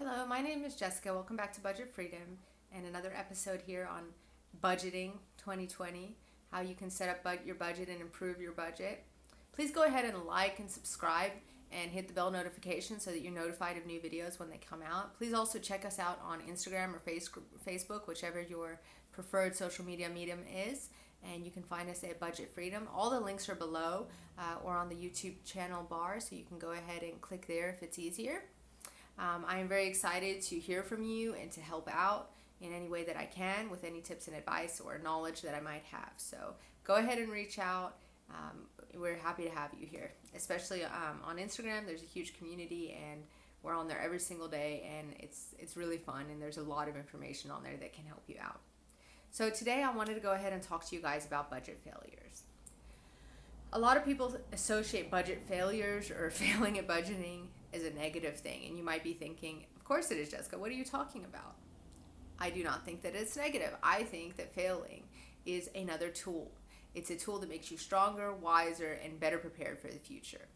Hello, my name is Jessica. Welcome back to Budget Freedom and another episode here on budgeting 2020, how you can set up your budget and improve your budget. Please go ahead and like and subscribe and hit the bell notification so that you're notified of new videos when they come out. Please also check us out on Instagram or Facebook, whichever your preferred social media medium is. And you can find us at Budget Freedom. All the links are below or on the YouTube channel bar, so you can go ahead and click there if it's easier. I am very excited to hear from you and to help out in any way that I can with any tips and advice or knowledge that I might have. So go ahead and reach out. We're happy to have you here, especially on Instagram. There's a huge community and we're on there every single day, and it's really fun, and there's a lot of information on there that can help you out. So today I wanted to go ahead and talk to you guys about budget failures. A lot of people associate budget failures or failing at budgeting as a negative thing, and you might be thinking, of course it is, Jessica, what are you talking about? I do not think that it's negative. I think that failing is another tool. It's a tool that makes you stronger, wiser, and better prepared for the future.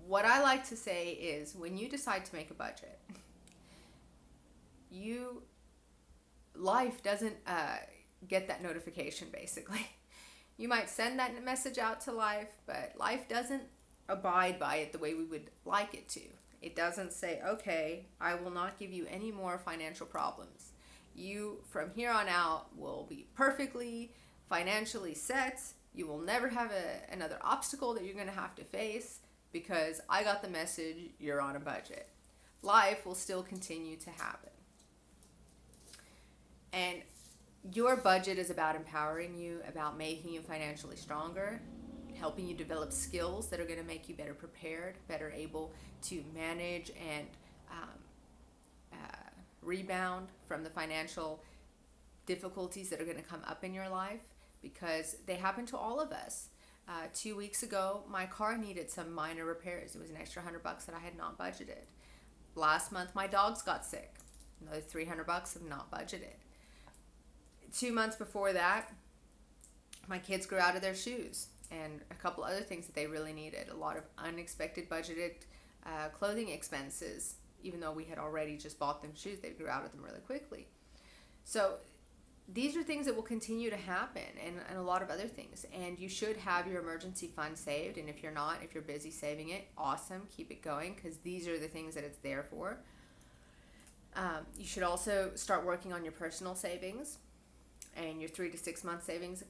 What I like to say is when you decide to make a budget, life doesn't get that notification, basically. You might send that message out to life, but life doesn't abide by it the way we would like it to. It doesn't say, okay, I will not give you any more financial problems. You, from here on out, will be perfectly financially set. You will never have another obstacle that you're going to have to face because I got the message, you're on a budget. Life will still continue to happen. And your budget is about empowering you, about making you financially stronger, helping you develop skills that are going to make you better prepared, better able to manage and rebound from the financial difficulties that are going to come up in your life, because they happen to all of us. 2 weeks ago, my car needed some minor repairs. It was an extra $100 that I had not budgeted. Last month, my dogs got sick. Another $300 I've not budgeted. 2 months before that, my kids grew out of their shoes and a couple other things that they really needed. A lot of unexpected budgeted clothing expenses. Even though we had already just bought them shoes, they grew out of them really quickly. So these are things that will continue to happen, and a lot of other things. And you should have your emergency fund saved. And if you're not, if you're busy saving it, awesome, keep it going, because these are the things that it's there for. You should also start working on your personal savings and your 3 to 6 month savings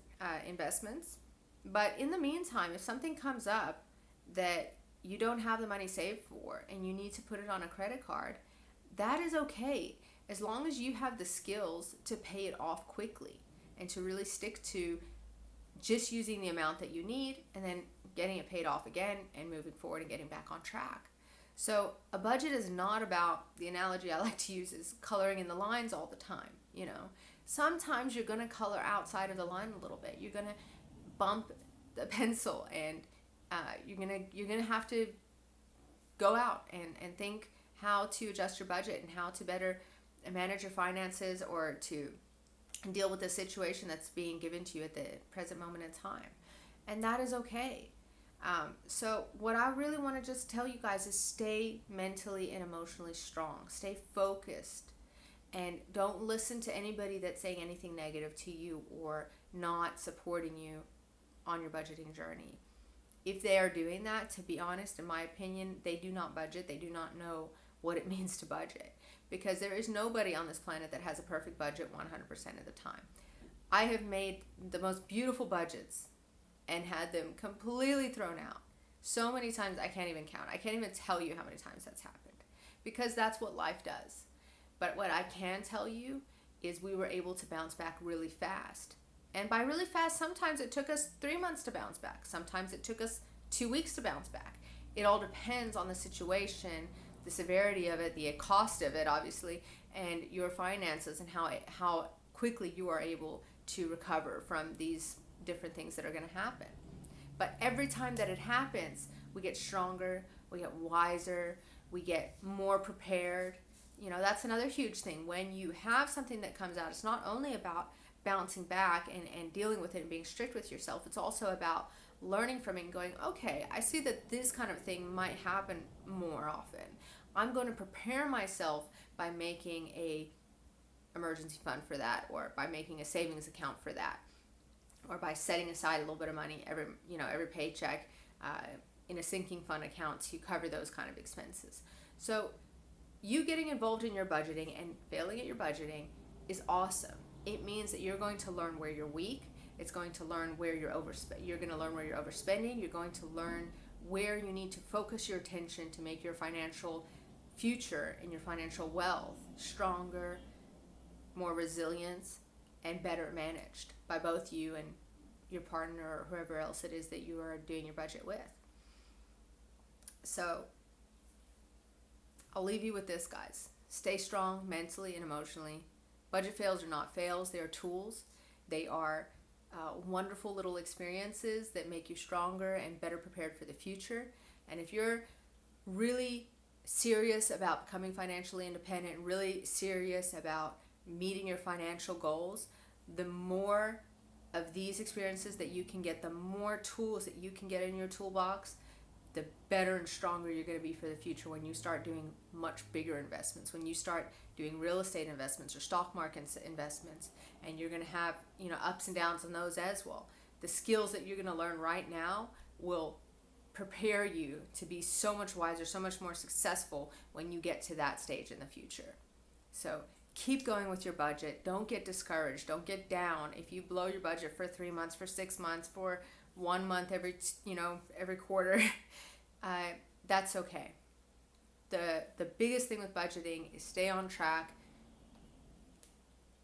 investments. But in the meantime, if something comes up that you don't have the money saved for and you need to put it on a credit card, that is okay, as long as you have the skills to pay it off quickly and to really stick to just using the amount that you need and then getting it paid off again and moving forward and getting back on track. So a budget is not about, the analogy I like to use is coloring in the lines all the time. Sometimes you're going to color outside of the line a little bit. You're going to bump the pencil, and you're gonna have to go out and think how to adjust your budget and how to better manage your finances, or to deal with the situation that's being given to you at the present moment in time. And that is okay. So what I really want to just tell you guys is stay mentally and emotionally strong. Stay focused. And don't listen to anybody that's saying anything negative to you or not supporting you on your budgeting journey. If they are doing that, to be honest, in my opinion, they do not budget. They do not know what it means to budget, because there is nobody on this planet that has a perfect budget 100% of the time. I have made the most beautiful budgets and had them completely thrown out so many times I can't even count. I can't even tell you how many times that's happened, because that's what life does. But what I can tell you is we were able to bounce back really fast. And by really fast, sometimes it took us 3 months to bounce back. Sometimes it took us 2 weeks to bounce back. It all depends on the situation, the severity of it, the cost of it, obviously, and your finances, and how quickly you are able to recover from these different things that are going to happen. But every time that it happens, we get stronger, we get wiser, we get more prepared. That's another huge thing. When you have something that comes out, it's not only about bouncing back and dealing with it and being strict with yourself. It's also about learning from it and going, okay, I see that this kind of thing might happen more often. I'm going to prepare myself by making a emergency fund for that, or by making a savings account for that, or by setting aside a little bit of money every paycheck in a sinking fund account to cover those kind of expenses. So you getting involved in your budgeting and failing at your budgeting is awesome. It means that you're going to learn where you're weak. It's going to learn where you're you're going to learn where you're overspending. You're going to learn where you need to focus your attention to make your financial future and your financial wealth stronger, more resilient, and better managed by both you and your partner or whoever else it is that you are doing your budget with. So I'll leave you with this, guys. Stay strong mentally and emotionally. Budget fails are not fails. They are tools. They are wonderful little experiences that make you stronger and better prepared for the future. And if you're really serious about becoming financially independent, really serious about meeting your financial goals, the more of these experiences that you can get, the more tools that you can get in your toolbox, the better and stronger you're going to be for the future when you start doing much bigger investments, when you start doing real estate investments or stock market investments, and you're going to have ups and downs on those as well. The skills that you're going to learn right now will prepare you to be so much wiser, so much more successful when you get to that stage in the future. So keep going with your budget. Don't get discouraged. Don't get down. If you blow your budget for 3 months, for 6 months, for 1 month every quarter, that's okay. The biggest thing with budgeting is stay on track,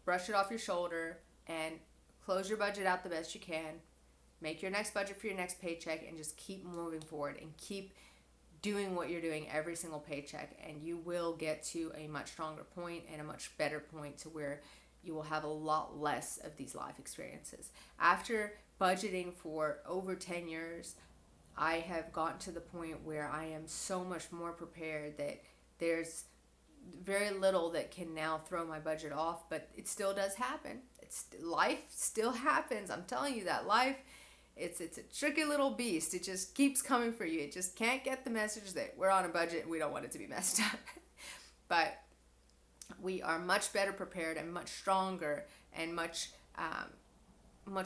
brush it off your shoulder, and close your budget out the best you can. Make your next budget for your next paycheck, and just keep moving forward and keep doing what you're doing every single paycheck, and you will get to a much stronger point and a much better point to where you will have a lot less of these life experiences. After budgeting for over 10 years, I have gotten to the point where I am so much more prepared that there's very little that can now throw my budget off, but it still does happen. Life still happens. I'm telling you that life, it's a tricky little beast. It just keeps coming for you. It just can't get the message that we're on a budget and we don't want it to be messed up. But we are much better prepared and much stronger and much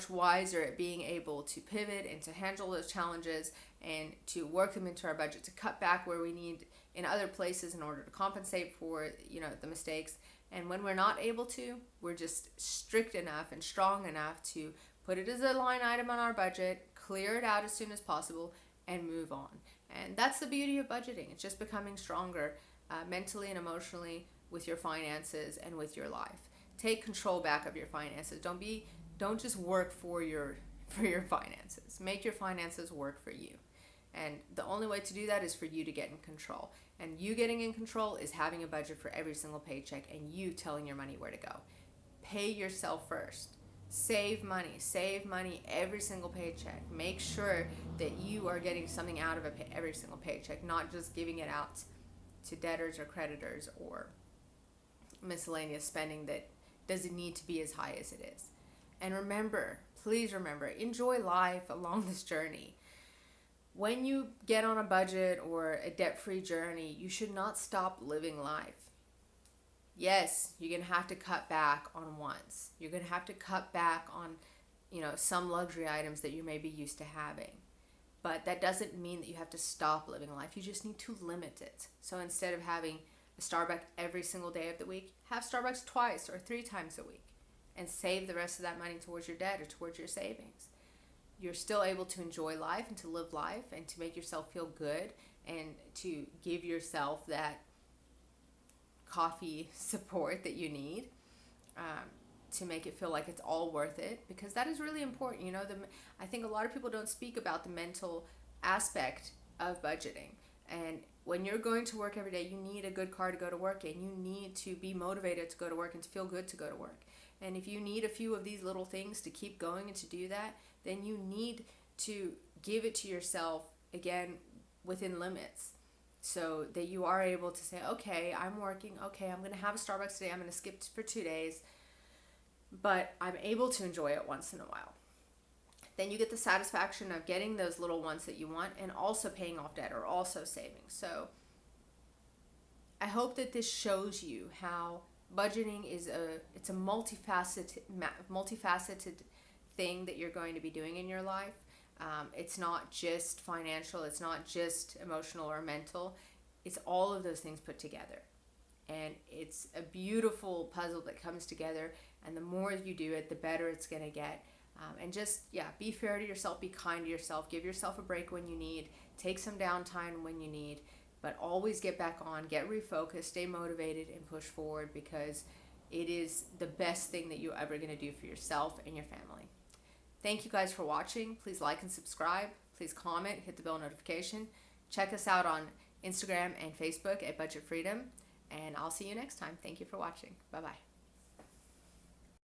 wiser at being able to pivot and to handle those challenges and to work them into our budget, to cut back where we need in other places in order to compensate for the mistakes. And when we're not able to, we're just strict enough and strong enough to put it as a line item on our budget, clear it out as soon as possible, and move on. And that's the beauty of budgeting. It's just becoming stronger mentally and emotionally with your finances and with your life. Take control back of your finances. Don't just work for your finances. Make your finances work for you. And the only way to do that is for you to get in control. And you getting in control is having a budget for every single paycheck and you telling your money where to go. Pay yourself first. Save money every single paycheck. Make sure that you are getting something out of every single paycheck, not just giving it out to debtors or creditors or miscellaneous spending that doesn't need to be as high as it is. And remember, please remember, enjoy life along this journey. When you get on a budget or a debt-free journey, you should not stop living life. Yes, you're going to have to cut back on wants. You're going to have to cut back on, some luxury items that you may be used to having. But that doesn't mean that you have to stop living life. You just need to limit it. So instead of having a Starbucks every single day of the week, have Starbucks twice or 3 times a week and save the rest of that money towards your debt or towards your savings. You're still able to enjoy life and to live life and to make yourself feel good and to give yourself that coffee support that you need to make it feel like it's all worth it, because that is really important. I think a lot of people don't speak about the mental aspect of budgeting. And when you're going to work every day, you need a good car to go to work in. You need to be motivated to go to work and to feel good to go to work. And if you need a few of these little things to keep going and to do that, then you need to give it to yourself, again, within limits, so that you are able to say, okay, I'm working, okay, I'm going to have a Starbucks today, I'm going to skip for 2 days, but I'm able to enjoy it once in a while. then you get the satisfaction of getting those little ones that you want and also paying off debt or also saving. So I hope that this shows you how budgeting is a multifaceted thing that you're going to be doing in your life. It's not just financial, it's not just emotional or mental. It's all of those things put together. And it's a beautiful puzzle that comes together. And the more you do it, the better it's going to get. And just, be fair to yourself, be kind to yourself, give yourself a break when you need, take some downtime when you need, but always get back on, get refocused, stay motivated, and push forward, because it is the best thing that you're ever going to do for yourself and your family. Thank you guys for watching. Please like and subscribe. Please comment, hit the bell notification. Check us out on Instagram and Facebook at Budget Freedom. And I'll see you next time. Thank you for watching. Bye-bye.